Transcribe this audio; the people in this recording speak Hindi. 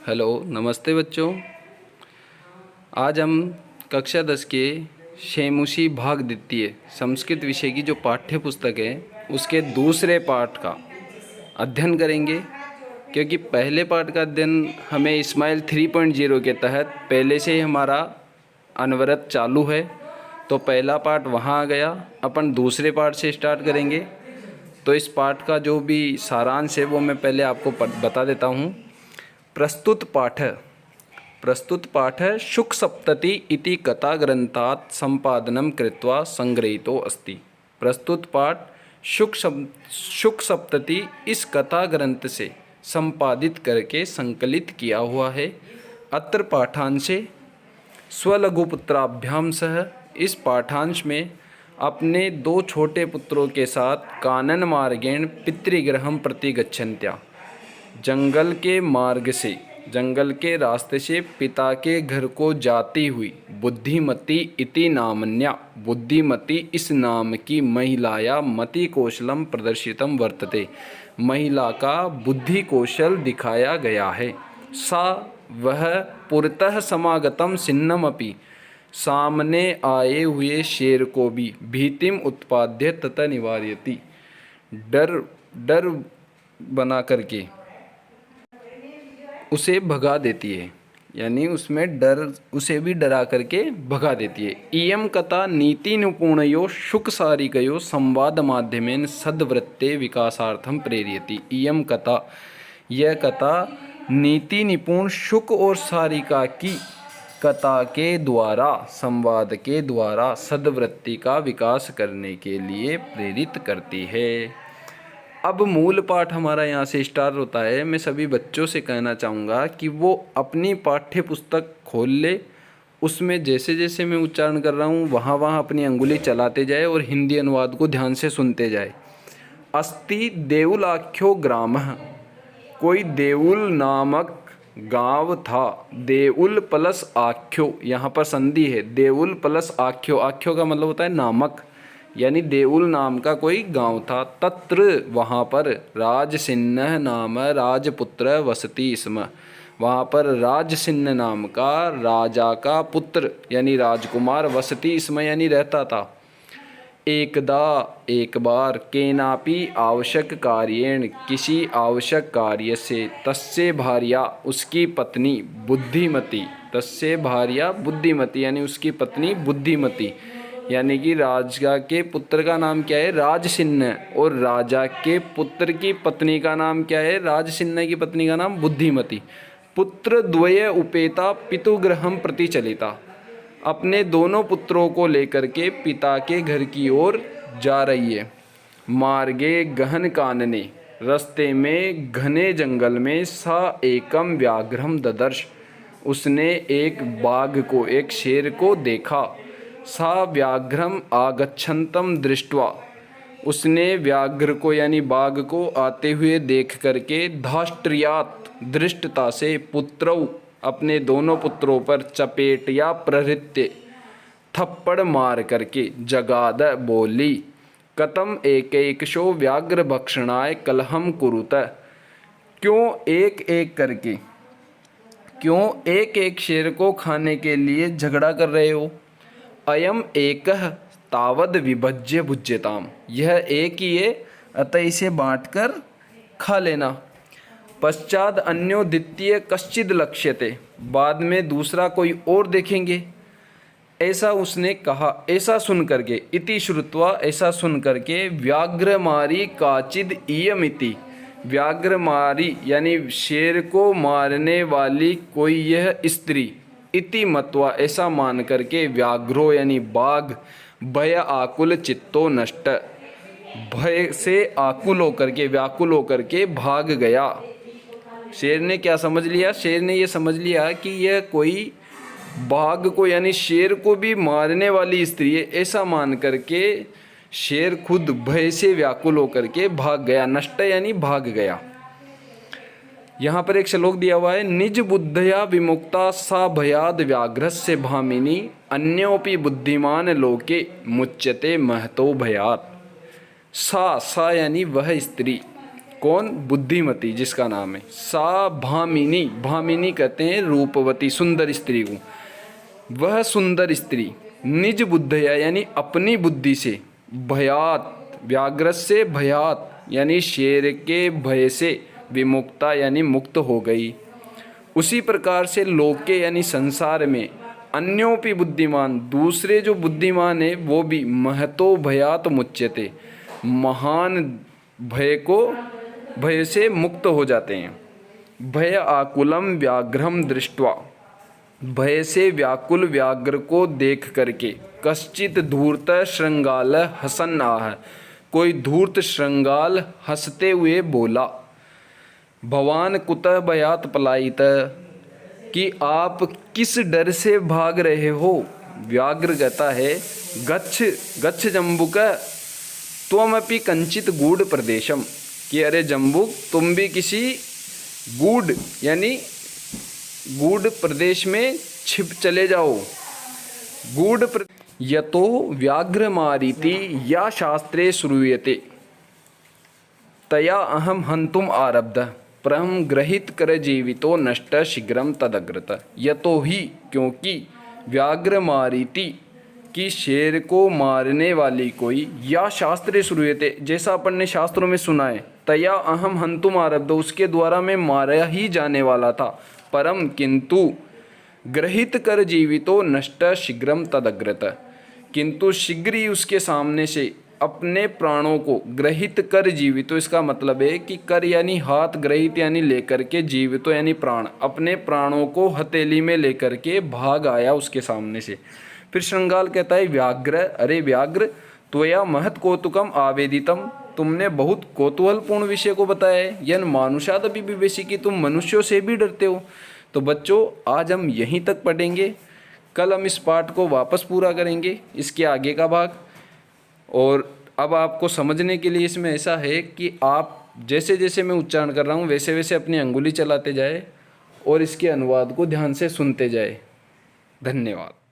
हेलो, नमस्ते बच्चों। आज हम कक्षा 10 के शेमुशी भाग द्वितीय संस्कृत विषय की जो पाठ्य पुस्तक है उसके दूसरे पाठ का अध्ययन करेंगे, क्योंकि पहले पाठ का अध्ययन हमें इस्माइल 3.0 के तहत पहले से ही हमारा अनवरत चालू है। तो पहला पाठ वहाँ आ गया, अपन दूसरे पाठ से स्टार्ट करेंगे। तो इस पाठ का जो भी सारांश है वो मैं पहले आपको बता देता हूँ। प्रस्तुत पाठ शुक सप्तति इति कथा ग्रंथात् संपादनम कृत्वा संग्रहीतो अस्ति। प्रस्तुत पाठ शुक सप्तति इस कथा ग्रंथ से संपादित करके संकलित किया हुआ है। अत्र पाठांशे स्वलघुपुत्राभ्याम सह, इस पाठांश में अपने दो छोटे पुत्रों के साथ कानन मार्गेण पितृगृहं प्रति गच्छन्त्या, जंगल के रास्ते से पिता के घर को जाती हुई बुद्धिमती इति नामन्या, बुद्धिमती इस नाम की महिलाया मति कौशलम प्रदर्शितम वर्तते, महिला का बुद्धि कौशल दिखाया गया है। सा वह पुरतः समागतम सिन्नमपि, सामने आए हुए शेर को भी भीतिम उत्पाद्य तथा निवार्यति, डर बना करके उसे भगा देती है, यानी उसमें डर, उसे भी डरा करके भगा देती है। इयम कथा नीति निपुणयो शुक सारिकयो संवाद माध्यमेन सद्वृत्ते विकासार्थम प्रेरयति। इयम कथा, यह कथा नीति निपुण शुक और सारिका की कथा के द्वारा, संवाद के द्वारा सद्वृत्ति का विकास करने के लिए प्रेरित करती है। अब मूल पाठ हमारा यहाँ से स्टार्ट होता है। मैं सभी बच्चों से कहना चाहूँगा कि वो अपनी पाठ्य पुस्तक खोल ले, उसमें जैसे जैसे मैं उच्चारण कर रहा हूँ वहाँ वहाँ अपनी अंगुली चलाते जाए और हिंदी अनुवाद को ध्यान से सुनते जाए। अस्ति देउल आख्यो ग्राम, कोई देउल नामक गांव था। देउल प्लस आख्यो, यहाँ पर संधि है। देउल प्लस आख्यो, आख्यो का मतलब होता है नामक, यानी देउल नाम का कोई गांव था। तत्र, वहाँ पर राजसिन्ह नाम राजपुत्र वसति स्म, वहाँ पर राजसिन्ह नाम का राजा का पुत्र यानी राजकुमार वसति स्म यानी रहता था। एकदा, एक बार, केनापि आवश्यक कार्येण, किसी आवश्यक कार्य से, तस्य भार्या, उसकी पत्नी, बुद्धिमती, तस्य भार्या बुद्धिमती यानी उसकी पत्नी बुद्धिमती, यानी कि राजा के पुत्र का नाम क्या है? राजसिन्ह, और राजा के पुत्र की पत्नी का नाम क्या है? राजसिन्ह की पत्नी का नाम बुद्धिमती। पुत्र द्वय उपेता पितुगृहं प्रति चलिता, अपने दोनों पुत्रों को लेकर के पिता के घर की ओर जा रही है। मार्गे गहन कानने, रास्ते में घने जंगल में, सा एकम व्याघ्रम ददर्श, उसने एक बाघ को, एक शेर को देखा। सा व्याघ्रम आगच्छन्तम दृष्ट्वा, उसने व्याघ्र को यानी बाघ को आते हुए देख करके धाष्ट्रियात, दृष्टता से, पुत्रौ, अपने दोनों पुत्रों पर, चपेट या प्रहृत्य, थप्पड़ मार करके, जगाद, बोली, कतम एकैकशो व्याघ्र भक्षणाय कलहम कुरुत, क्यों एक एक शेर को खाने के लिए झगड़ा कर रहे हो। अयम एकः तावद विभज्य भुज्यताम, यह एक ही है अतः इसे बांटकर खा लेना। पश्चात अन्यो द्वितीय कश्चिद लक्ष्यते, बाद में दूसरा कोई और देखेंगे, ऐसा उसने कहा। ऐसा सुन करके, इति श्रुत्वा, ऐसा सुन करके, व्याघ्रमारी काचिद इयमिति, व्याघ्रमारी यानी शेर को मारने वाली कोई यह स्त्री, इति मत्वा, ऐसा मान करके, व्याघ्रो यानी बाघ, भय आकुल चित्तो नष्ट, भय से आकुल होकर के, व्याकुल होकर के भाग गया। शेर ने क्या समझ लिया? शेर ने ये समझ लिया कि यह कोई बाघ को यानी शेर को भी मारने वाली स्त्री है। ऐसा मान करके शेर खुद भय से व्याकुल होकर के भाग गया। नष्ट यानी भाग गया। यहाँ पर एक श्लोक दिया हुआ है, निज बुद्धया विमुक्ता सा भयाद व्याघ्रस्य भामिनी, अन्योपि बुद्धिमान लोके मुच्यते महतो भयात्। सा यानी वह स्त्री, कौन? बुद्धिमती जिसका नाम है। सा भामिनी, भामिनी कहते हैं रूपवती सुंदर स्त्री को। वह सुंदर स्त्री निज बुद्धया यानी अपनी बुद्धि से, भयात व्याघ्र से भयात यानी शेर के भय से, विमुक्ता यानी मुक्त हो गई। उसी प्रकार से लोके यानी संसार में, अन्योपि बुद्धिमान दूसरे जो बुद्धिमान है वो भी महतो भयात मुच्यते, महान भय से मुक्त हो जाते हैं। भय आकुलम व्याघ्रम दृष्ट्वा, भय से व्याकुल व्याघ्र को देख करके, कश्चित धूर्त श्रृंगाल हसन आह, कोई धूर्त श्रृंगाल हंसते हुए बोला, भवान कुतः भयात पलायित, कि आप किस डर से भाग रहे हो। व्याघ्र कहता है, गच्छ गच्छ जम्बुक त्वमपि कंचित गूढ़ प्रदेशम, कि अरे जम्बुक तुम भी किसी गूढ़ यानी गूढ़ प्रदेश में छिप चले जाओ। यतो व्याघ्र मारीति या शास्त्रे श्रूयते तया अहम हंतुम आरब्ध प्रहम ग्रहित कर जीवितो नष्ट शीघ्रम तदग्रत। यतो ही क्योंकि व्याघ्र मारीति कि शेर को मारने वाली कोई, या शास्त्रे श्रूयते जैसा अपन ने शास्त्रों में सुना है, तया अहम हंतुम आरब्ध उसके द्वारा मैं मारा ही जाने वाला था, परम किंतु ग्रहित कर जीवितो नष्ट शीघ्रम तदग्रत, किंतु शीघ्र ही उसके सामने से अपने प्राणों को ग्रहित कर जीवितो, इसका मतलब है कि कर यानी हाथ, ग्रहित यानी लेकर के, जीवितो यानी प्राण, अपने प्राणों को हथेली में लेकर के भाग आया उसके सामने से। फिर श्रृंगाल कहता है, व्याघ्र अरे व्याघ्र त्वया महत कौतुकम आवेदितम, तुमने बहुत कौतूहलपूर्ण विषय को बताया है, यन मानुषाद अभी विवेशी, की तुम मनुष्यों से भी डरते हो। तो बच्चों आज हम यहीं तक पढ़ेंगे, कल हम इस पाठ को वापस पूरा करेंगे, इसके आगे का भाग। और अब आपको समझने के लिए इसमें ऐसा है कि आप जैसे जैसे मैं उच्चारण कर रहा हूँ वैसे वैसे अपनी अंगुली चलाते जाए और इसके अनुवाद को ध्यान से सुनते जाए। धन्यवाद।